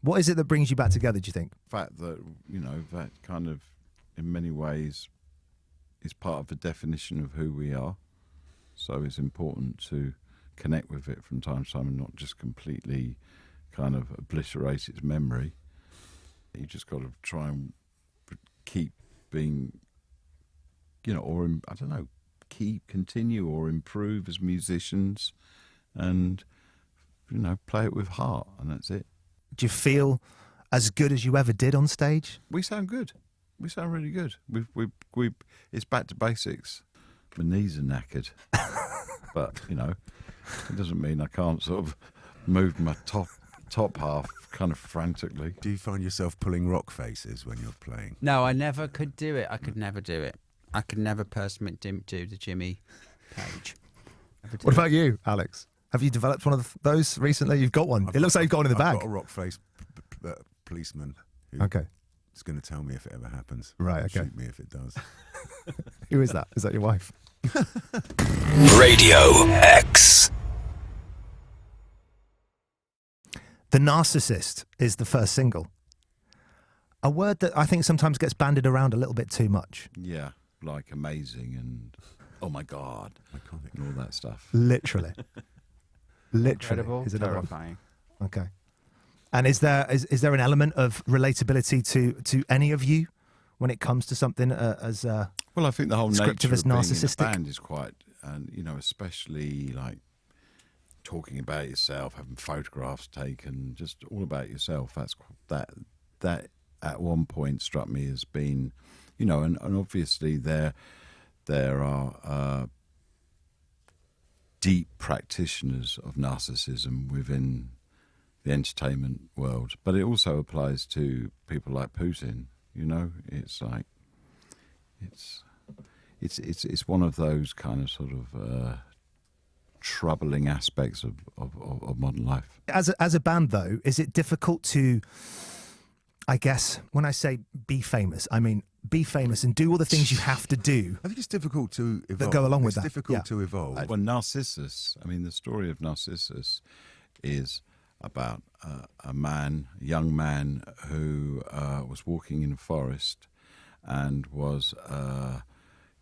What is it that brings you back together, do you think? The fact that, that kind of, in many ways, is part of the definition of who we are. So it's important to connect with it from time to time and not just completely kind of obliterate its memory. You just got to try and keep being, continue or improve as musicians and, play it with heart, and that's it. Do you feel as good as you ever did on stage? We sound good. We sound really good. It's back to basics. My knees are knackered, but it doesn't mean I can't sort of move my top half kind of frantically. Do you find yourself pulling rock faces when you're playing? No, I never could do it. I could never do it. I could never personally do the Jimmy Page. What about you, Alex? Have you developed one of those recently? You've got one. It looks like you've got one in the bag. I've got a rock face policeman who is going to tell me if it ever happens. Right, okay. Shoot me if it does. Who is that? Is that your wife? Radio X. The Narcissist is the first single. A word that I think sometimes gets bandied around a little bit too much. Yeah, like amazing and oh my God, iconic, and all that stuff. Literally. Incredible, is terrifying. Okay. And is there an element of relatability to any of you when it comes to something as well, I think the whole nature of being narcissistic in a band is quite, and especially like talking about yourself, having photographs taken, just all about yourself. That at one point struck me as being, and obviously there are deep practitioners of narcissism within the entertainment world, but it also applies to people like Putin. It's like it's one of those kind of sort of troubling aspects of modern life. As a band, though, is it difficult to, I guess, when I say be famous, I mean be famous and do all the things you have to do. I think it's difficult to evolve. That go along with that. It's difficult to evolve. Well, Narcissus, the story of Narcissus is about a young man who was walking in a forest and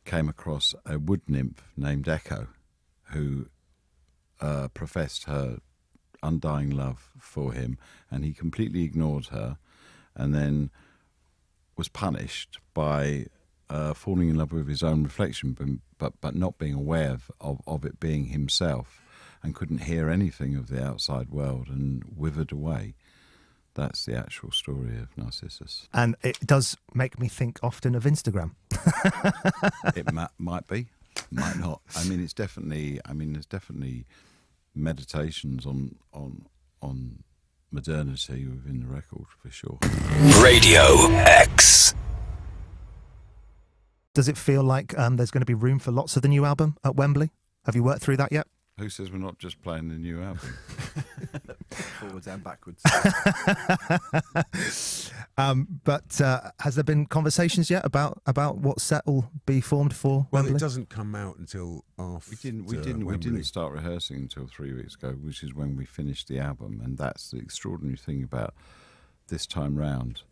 came across a wood nymph named Echo, who professed her undying love for him, and he completely ignored her, and then was punished by falling in love with his own reflection, but not being aware of it being himself, and couldn't hear anything of the outside world and withered away. That's the actual story of Narcissus. And it does make me think often of Instagram. It might be, might not. It's definitely. There's definitely meditations on modernity within the record for sure. Radio X. Does it feel like there's going to be room for lots of the new album at Wembley? Have you worked through that yet? Who says we're not just playing the new album? Forwards and backwards. But has there been conversations yet about what set will be formed for Wembley? Well, it doesn't come out until after. We didn't start rehearsing until 3 weeks ago, which is when we finished the album, and that's the extraordinary thing about this time round.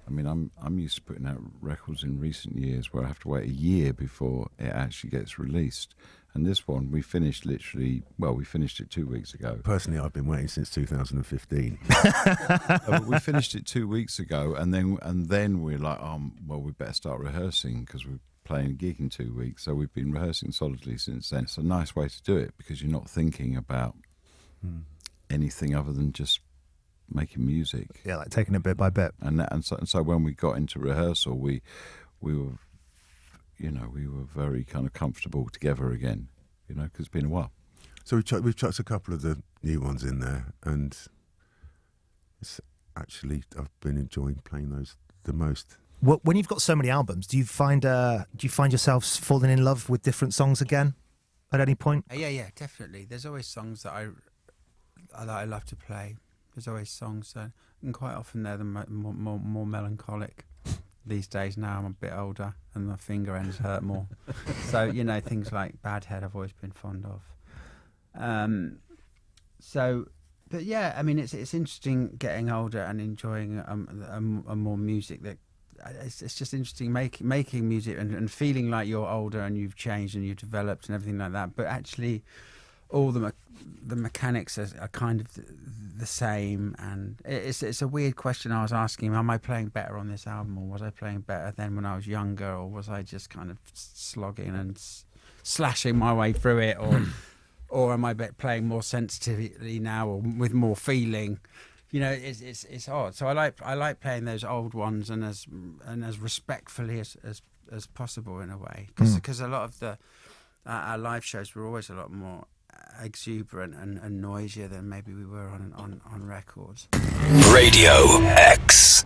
I'm used to putting out records in recent years where I have to wait a year before it actually gets released. And this one, we finished it 2 weeks ago. Personally, I've been waiting since 2015. We finished it 2 weeks ago, and then we're like, we better start rehearsing because we're playing a gig in 2 weeks. So we've been rehearsing solidly since then. It's a nice way to do it because you're not thinking about anything other than just making music. Yeah, like taking it bit by bit. And so when we got into rehearsal, we were very kind of comfortable together again, because it's been a while. So we've chucked a couple of the new ones in there, and it's actually, I've been enjoying playing those the most. When you've got so many albums, do you find yourselves falling in love with different songs again at any point? Yeah, definitely. There's always songs that I love to play. There's always songs, and quite often they're the more melancholic. These days now I'm a bit older and my finger ends hurt more. So, things like Bad Head I've always been fond of. So But yeah, I mean, it's interesting getting older and enjoying a more music that. It's just interesting making music and feeling like you're older and you've changed and you've developed and everything like that. But actually, all the mechanics are kind of the same. And it's a weird question I was asking him: am I playing better on this album, or was I playing better then when I was younger, or was I just kind of slogging and slashing my way through it, or am I playing more sensitively now or with more feeling? You know, it's odd. So I like playing those old ones and as respectfully as possible in a way, because a lot of our live shows were always a lot more exuberant and noisier than maybe we were on records. Radio X.